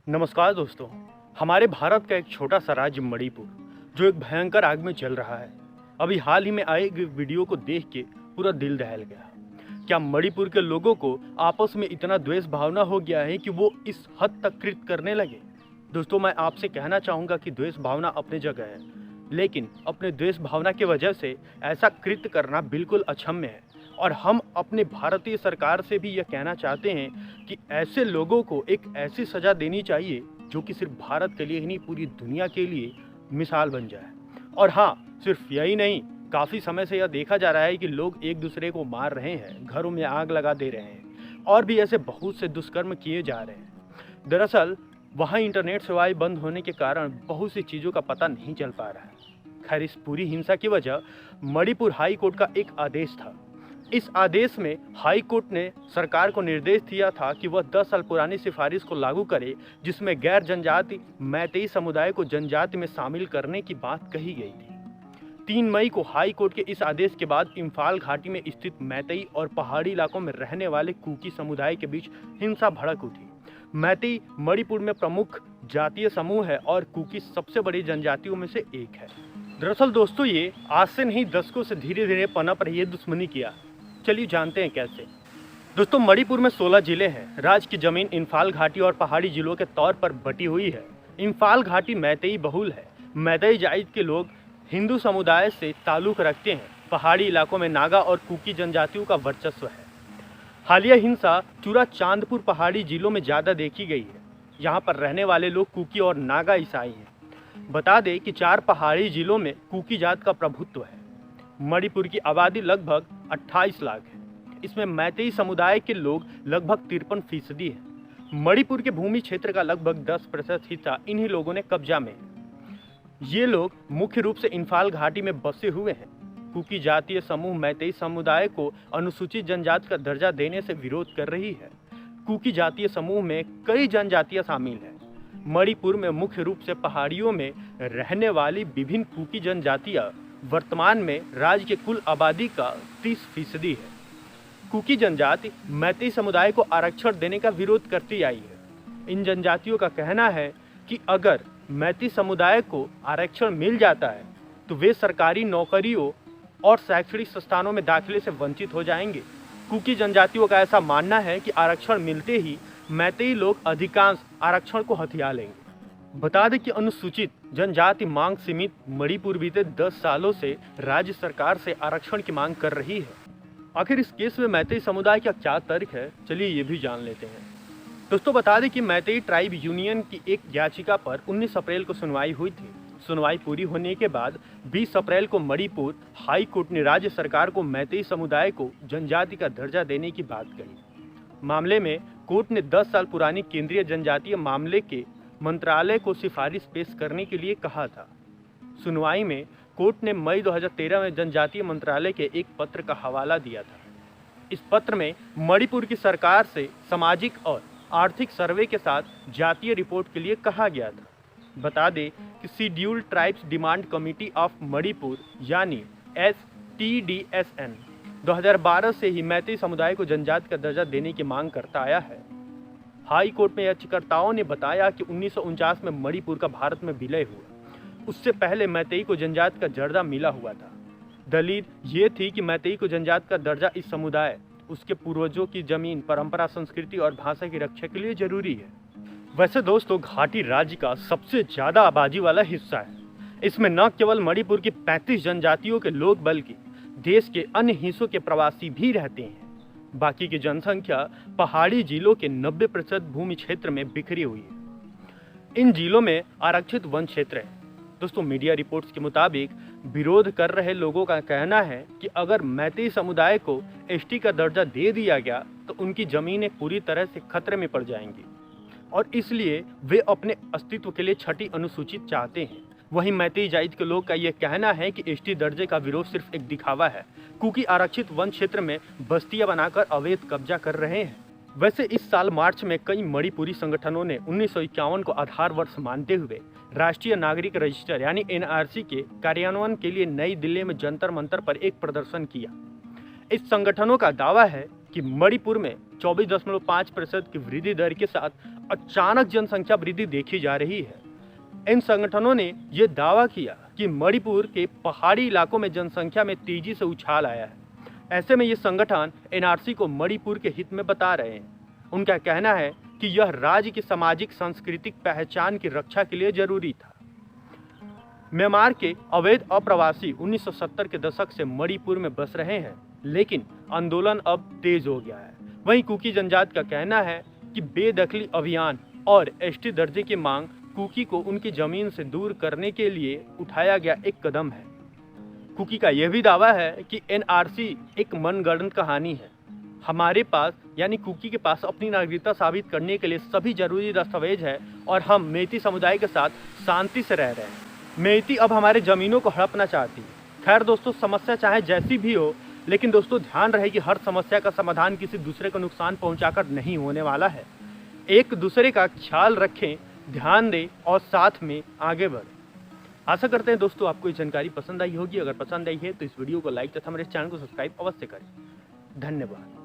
नमस्कार दोस्तों। हमारे भारत का एक छोटा सा राज्य मणिपुर जो एक भयंकर आग में जल रहा है। अभी हाल ही में आए एक वीडियो को देख के पूरा दिल दहल गया। क्या मणिपुर के लोगों को आपस में इतना द्वेष भावना हो गया है कि वो इस हद तक कृत्य करने लगे? दोस्तों, मैं आपसे कहना चाहूँगा कि द्वेष भावना अपनी जगह है, लेकिन अपने द्वेष भावना की वजह से ऐसा कृत्य करना बिल्कुल अक्षम्य है। और हम अपने भारतीय सरकार से भी यह कहना चाहते हैं कि ऐसे लोगों को एक ऐसी सज़ा देनी चाहिए जो कि सिर्फ भारत के लिए ही नहीं, पूरी दुनिया के लिए मिसाल बन जाए। और हाँ, सिर्फ यही नहीं, काफ़ी समय से यह देखा जा रहा है कि लोग एक दूसरे को मार रहे हैं, घरों में आग लगा दे रहे हैं और भी ऐसे बहुत से दुष्कर्म किए जा रहे हैं। दरअसल वहाँ इंटरनेट सेवाएं बंद होने के कारण बहुत सी चीज़ों का पता नहीं चल पा रहा है। खैर, इस पूरी हिंसा की वजह मणिपुर हाई कोर्ट का एक आदेश था। इस आदेश में हाई कोर्ट ने सरकार को निर्देश दिया था कि वह 10 साल पुरानी सिफारिश को लागू करे, जिसमें गैर जनजाति मैतेई समुदाय को जनजाति में शामिल करने की बात कही गई थी। 3 मई को हाई कोर्ट के इस आदेश के बाद इम्फाल घाटी में स्थित मैतेई और पहाड़ी इलाकों में रहने वाले कुकी समुदाय के बीच हिंसा भड़क उठी। मैतेई मणिपुर में प्रमुख जातीय समूह है और कुकी सबसे बड़ी जनजातियों में से एक है। दरअसल दोस्तों, ये आज से नहीं, दशकों से धीरे धीरे पनप रही है दुश्मनी किया। चलिए जानते हैं कैसे। दोस्तों, मणिपुर में 16 जिले हैं। राज्य की जमीन इम्फाल घाटी और पहाड़ी जिलों के तौर पर बटी हुई है। इम्फाल घाटी मैतेई बहुल है। मैतेई जाति के लोग हिंदू समुदाय से ताल्लुक रखते हैं। पहाड़ी इलाकों में नागा और कुकी जनजातियों का वर्चस्व है। हालिया हिंसा चूरा चांदपुर पहाड़ी जिलों में ज़्यादा देखी गई है। यहाँ पर रहने वाले लोग कुकी और नागा ईसाई हैं। बता दें कि 4 पहाड़ी जिलों में कुकी जात का प्रभुत्व है। मणिपुर की आबादी लगभग 28 लाख है। इसमें मैतेई समुदाय के लोग लगभग 53% हैं। मणिपुर के भूमि क्षेत्र का लगभग 10% हिस्सा इन्हीं लोगों ने कब्जा में है। ये लोग मुख्य रूप से इम्फाल घाटी में बसे हुए हैं। कुकी जातीय समूह मैतेई समुदाय को अनुसूचित जनजाति का दर्जा देने से विरोध कर रही है। कुकी जातीय समूह में कई जनजातियां शामिल हैं। मणिपुर में मुख्य रूप से पहाड़ियों में रहने वाली विभिन्न कुकी जनजातियां वर्तमान में राज्य के कुल आबादी का 30% है। कुकी जनजाति मैतेई समुदाय को आरक्षण देने का विरोध करती आई है। इन जनजातियों का कहना है कि अगर मैतेई समुदाय को आरक्षण मिल जाता है तो वे सरकारी नौकरियों और शैक्षणिक संस्थानों में दाखिले से वंचित हो जाएंगे। कुकी जनजातियों का ऐसा मानना है कि आरक्षण मिलते ही मैतेई लोग अधिकांश आरक्षण को हथिया लेंगे। बता दें कि अनुसूचित जनजाति मांग समिति मणिपुर बीते 10 सालों से राज्य सरकार से आरक्षण की मांग कर रही है। आखिर इस केस में मैतेई समुदाय का क्या तर्क है, चलिए ये भी जान लेते हैं। दोस्तों, बता दें कि मैतेई ट्राइब यूनियन की एक याचिका पर 19 अप्रैल को सुनवाई हुई थी। सुनवाई पूरी होने के बाद 20 अप्रैल को मणिपुर हाई कोर्ट ने राज्य सरकार को मैतेई समुदाय को जनजाति का दर्जा देने की बात कही। मामले में कोर्ट ने 10 साल पुरानी केंद्रीय जनजातीय मामले के मंत्रालय को सिफारिश पेश करने के लिए कहा था। सुनवाई में कोर्ट ने मई 2013 में जनजातीय मंत्रालय के एक पत्र का हवाला दिया था। इस पत्र में मणिपुर की सरकार से सामाजिक और आर्थिक सर्वे के साथ जातीय रिपोर्ट के लिए कहा गया था। बता दें कि scheduled tribes demand committee of Manipur यानी STDSN 2012 से ही मैतेई समुदाय को जनजाति का दर्जा देने की मांग करता आया है। हाई कोर्ट में याचिकाकर्ताओं ने बताया कि 1949 में मणिपुर का भारत में विलय हुआ। उससे पहले मैतेई को जनजाति का दर्जा मिला हुआ था। दलील ये थी कि मैतेई को जनजाति का दर्जा इस समुदाय, उसके पूर्वजों की जमीन, परंपरा, संस्कृति और भाषा की रक्षा के लिए जरूरी है। वैसे दोस्तों, घाटी राज्य का सबसे ज़्यादा आबादी वाला हिस्सा है। इसमें न केवल मणिपुर की 35 जनजातियों के लोग बल्कि देश के अन्य हिस्सों के प्रवासी भी रहते हैं। बाकी की जनसंख्या पहाड़ी जिलों के 90% भूमि क्षेत्र में बिखरी हुई है। इन जिलों में आरक्षित वन क्षेत्र है। दोस्तों, मीडिया रिपोर्ट्स के मुताबिक विरोध कर रहे लोगों का कहना है कि अगर मैतेई समुदाय को ST का दर्जा दे दिया गया तो उनकी जमीनें पूरी तरह से खतरे में पड़ जाएंगी और इसलिए वे अपने अस्तित्व के लिए छठी अनुसूचित चाहते हैं। वहीं मैतेई जाति के लोग का यह कहना है कि ST दर्जे का विरोध सिर्फ एक दिखावा है, क्योंकि आरक्षित वन क्षेत्र में बस्तियां बनाकर अवैध कब्जा कर रहे हैं। वैसे इस साल मार्च में कई मणिपुरी संगठनों ने 1951 को आधार वर्ष मानते हुए राष्ट्रीय नागरिक रजिस्टर यानी NRC के कार्यान्वयन के लिए नई दिल्ली में जंतर मंतर पर एक प्रदर्शन किया। इस संगठनों का दावा है कि मणिपुर में 24.5% की वृद्धि दर के साथ अचानक जनसंख्या वृद्धि देखी जा रही है। इन संगठनों ने यह दावा किया कि मणिपुर के पहाड़ी इलाकों में जनसंख्या में तेजी से उछाल आया है। ऐसे में ये संगठन एनआरसी को मणिपुर के हित में बता रहे हैं। उनका कहना है कि यह राज्य की सामाजिक सांस्कृतिक पहचान की रक्षा के लिए जरूरी था। म्यांमार के अवैध अप्रवासी 1970 के दशक से मणिपुर में बस रहे हैं, लेकिन आंदोलन अब तेज हो गया है। वहीं कुकी जनजाति का कहना है कि बेदखली अभियान और एसटी दर्जे की मांग कुकी को उनकी जमीन से दूर करने के लिए उठाया गया एक कदम है। कुकी का यह भी दावा है कि एनआरसी एक मनगढ़ंत कहानी है। हमारे पास यानी कुकी के पास अपनी नागरिकता साबित करने के लिए सभी जरूरी दस्तावेज है और हम मेइती समुदाय के साथ शांति से रह रहे हैं। मेइती अब हमारे जमीनों को हड़पना चाहती है। खैर दोस्तों, समस्या चाहे जैसी भी हो, लेकिन दोस्तों ध्यान रहे कि हर समस्या का समाधान किसी दूसरे को नुकसान पहुंचाकर नहीं होने वाला है। एक दूसरे का ख्याल रखें, ध्यान दें और साथ में आगे बढ़ें। आशा करते हैं दोस्तों आपको ये जानकारी पसंद आई होगी। अगर पसंद आई है तो इस वीडियो को लाइक तथा हमारे चैनल को सब्सक्राइब अवश्य करें। धन्यवाद।